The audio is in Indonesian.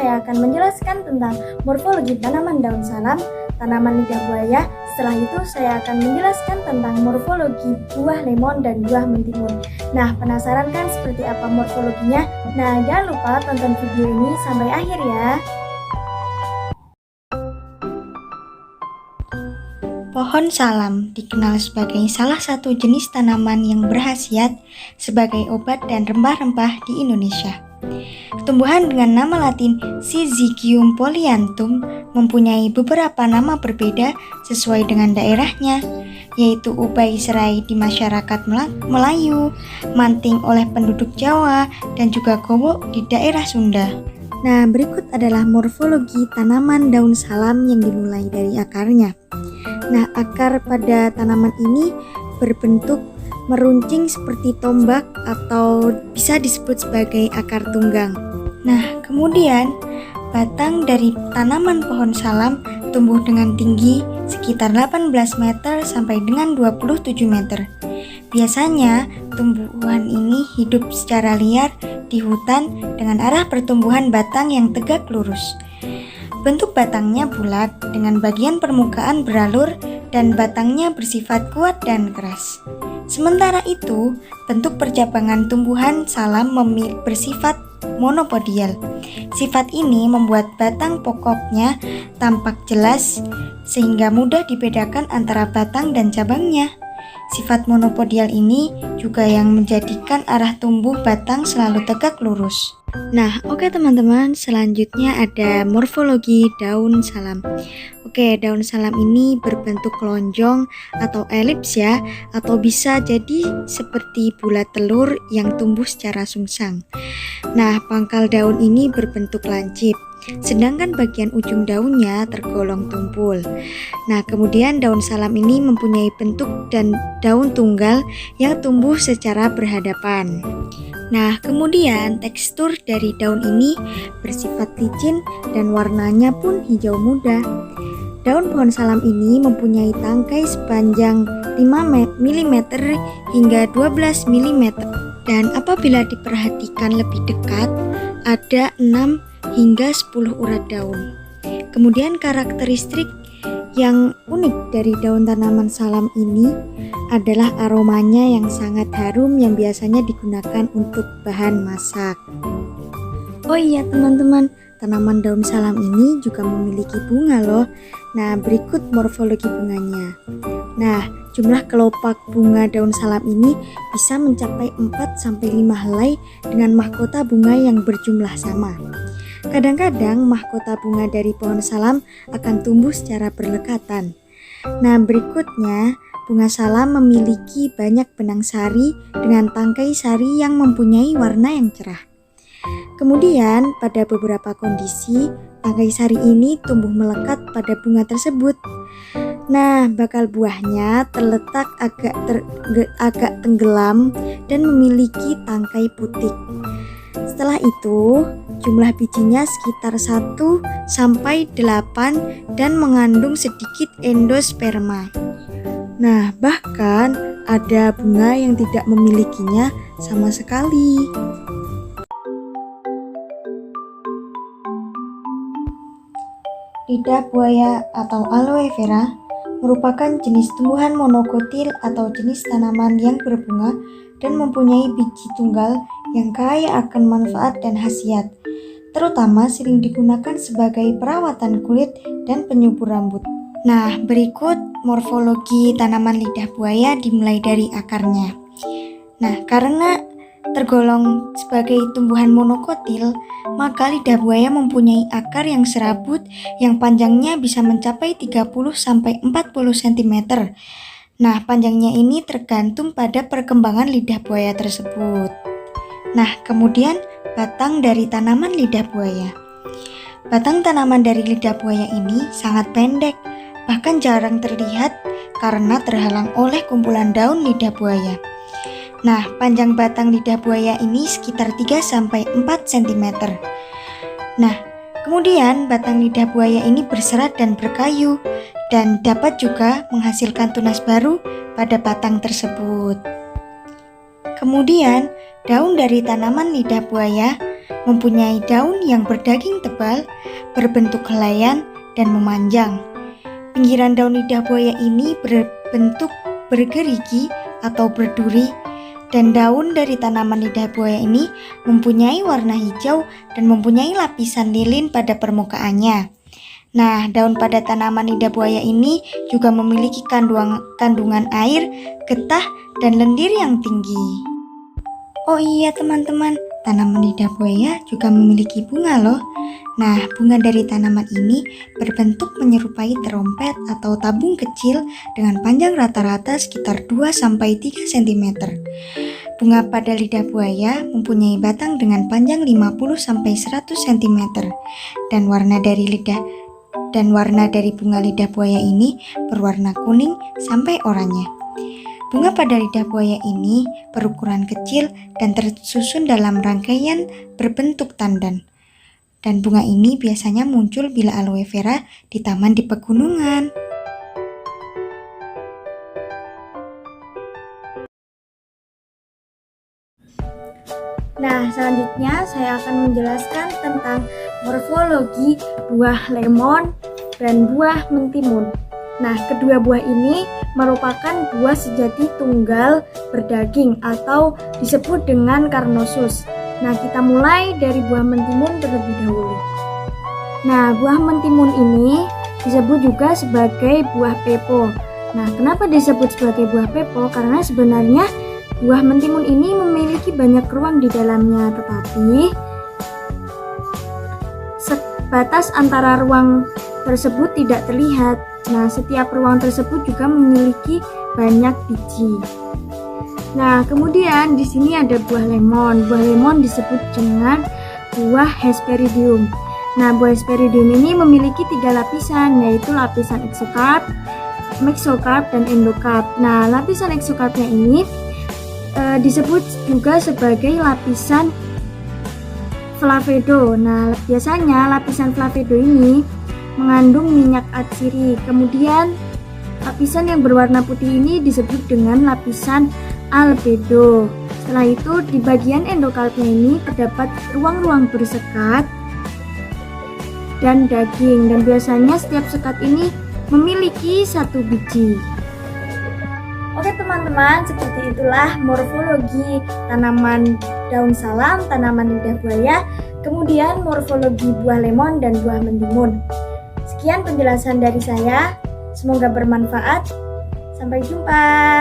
saya akan menjelaskan tentang morfologi tanaman daun salam, tanaman lidah buaya. Setelah itu saya akan menjelaskan tentang morfologi buah lemon dan buah mentimun. Nah, penasaran kan seperti apa morfologinya? Nah, jangan lupa tonton video ini sampai akhir ya. Pohon salam dikenal sebagai salah satu jenis tanaman yang berkhasiat sebagai obat dan rempah-rempah di Indonesia. Tumbuhan dengan nama latin Syzygium polyanthum mempunyai beberapa nama berbeda sesuai dengan daerahnya, yaitu ubai serai di masyarakat Melayu, manting oleh penduduk Jawa, dan juga gowok di daerah Sunda. Nah, berikut adalah morfologi tanaman daun salam yang dimulai dari akarnya. Nah, akar pada tanaman ini berbentuk meruncing seperti tombak atau bisa disebut sebagai akar tunggang. Nah, kemudian batang dari tanaman pohon salam tumbuh dengan tinggi sekitar 18 meter sampai dengan 27 meter. Biasanya, tumbuhan ini hidup secara liar di hutan dengan arah pertumbuhan batang yang tegak lurus. Bentuk batangnya bulat dengan bagian permukaan beralur dan batangnya bersifat kuat dan keras. Sementara itu, bentuk percabangan tumbuhan salam bersifat monopodial. Sifat ini membuat batang pokoknya tampak jelas sehingga mudah dibedakan antara batang dan cabangnya. Sifat monopodial ini juga yang menjadikan arah tumbuh batang selalu tegak lurus. Nah, oke teman-teman, selanjutnya ada morfologi daun salam. Oke, daun salam ini berbentuk lonjong atau elips ya, atau bisa jadi seperti bulat telur yang tumbuh secara sungsang. Nah, pangkal daun ini berbentuk lancip, sedangkan bagian ujung daunnya tergolong tumpul. Nah, kemudian daun salam ini mempunyai bentuk dan daun tunggal yang tumbuh secara berhadapan. Nah, kemudian tekstur dari daun ini bersifat licin dan warnanya pun hijau muda. Daun pohon salam ini mempunyai tangkai sepanjang 5 mm hingga 12 mm. Dan apabila diperhatikan lebih dekat, ada 6 hingga 10 urat daun. Kemudian karakteristik yang unik dari daun tanaman salam ini adalah aromanya yang sangat harum yang biasanya digunakan untuk bahan masak. Oh iya teman-teman, tanaman daun salam ini juga memiliki bunga loh. Nah, berikut morfologi bunganya. Nah, jumlah kelopak bunga daun salam ini bisa mencapai 4-5 helai dengan mahkota bunga yang berjumlah sama. Kadang-kadang mahkota bunga dari pohon salam akan tumbuh secara berlekatan. Nah, berikutnya bunga salam memiliki banyak benang sari dengan tangkai sari yang mempunyai warna yang cerah. Kemudian, pada beberapa kondisi, tangkai sari ini tumbuh melekat pada bunga tersebut. Nah, bakal buahnya terletak agak tenggelam dan memiliki tangkai putih. Setelah itu, jumlah bijinya sekitar 1-8 dan mengandung sedikit endosperma. Nah, bahkan ada bunga yang tidak memilikinya sama sekali. Lidah buaya atau aloe vera merupakan jenis tumbuhan monokotil atau jenis tanaman yang berbunga dan mempunyai biji tunggal yang kaya akan manfaat dan khasiat, terutama sering digunakan sebagai perawatan kulit dan penyubur rambut. Nah, berikut morfologi tanaman lidah buaya dimulai dari akarnya. Nah, karena tergolong sebagai tumbuhan monokotil, maka lidah buaya mempunyai akar yang serabut yang panjangnya bisa mencapai 30-40 cm. Nah, panjangnya ini tergantung pada perkembangan lidah buaya tersebut. Nah, kemudian batang dari tanaman lidah buaya. Batang tanaman dari lidah buaya ini sangat pendek, bahkan jarang terlihat karena terhalang oleh kumpulan daun lidah buaya. Nah, panjang batang lidah buaya ini sekitar 3-4 cm. Nah, kemudian batang lidah buaya ini berserat dan berkayu dan dapat juga menghasilkan tunas baru pada batang tersebut. Kemudian, daun dari tanaman lidah buaya mempunyai daun yang berdaging tebal, berbentuk helaian, dan memanjang. Pinggiran daun lidah buaya ini berbentuk bergerigi atau berduri, dan daun dari tanaman lidah buaya ini mempunyai warna hijau dan mempunyai lapisan lilin pada permukaannya. Nah, daun pada tanaman lidah buaya ini juga memiliki kandungan air, getah, dan lendir yang tinggi. Oh iya teman-teman, tanaman lidah buaya juga memiliki bunga loh. Nah, bunga dari tanaman ini berbentuk menyerupai terompet atau tabung kecil dengan panjang rata-rata sekitar 2-3 cm. Bunga pada lidah buaya mempunyai batang dengan panjang 50-100 cm dan warna dari bunga lidah buaya ini berwarna kuning sampai oranye. Bunga pada lidah buaya ini berukuran kecil dan tersusun dalam rangkaian berbentuk tandan. Dan bunga ini biasanya muncul bila aloe vera di taman di pegunungan. Nah, selanjutnya saya akan menjelaskan tentang morfologi buah lemon dan buah mentimun. Nah, kedua buah ini merupakan buah sejati tunggal berdaging atau disebut dengan carnosus. Nah, kita mulai dari buah mentimun terlebih dahulu. Nah, buah mentimun ini disebut juga sebagai buah pepo. Nah, kenapa disebut sebagai buah pepo? Karena sebenarnya buah mentimun ini memiliki banyak ruang di dalamnya, tetapi sebatas antara ruang tersebut tidak terlihat. Nah, setiap ruang tersebut juga memiliki banyak biji. Nah, kemudian di sini ada buah lemon. Buah lemon disebut dengan buah Hesperidium. Nah, buah Hesperidium ini memiliki 3 lapisan, yaitu lapisan exocarp, mesocarp, dan endocarp. Nah, lapisan exocarpnya ini disebut juga sebagai lapisan flavonoid. Nah, biasanya lapisan flavonoid ini mengandung minyak atsiri. Kemudian lapisan yang berwarna putih ini disebut dengan lapisan albedo. Setelah itu di bagian endokarpnya ini terdapat ruang-ruang bersekat dan daging, dan biasanya setiap sekat ini memiliki 1 biji. Oke teman-teman, seperti itulah morfologi tanaman daun salam, tanaman lidah buaya, kemudian morfologi buah lemon dan buah mentimun. Sekian penjelasan dari saya, semoga bermanfaat. Sampai jumpa.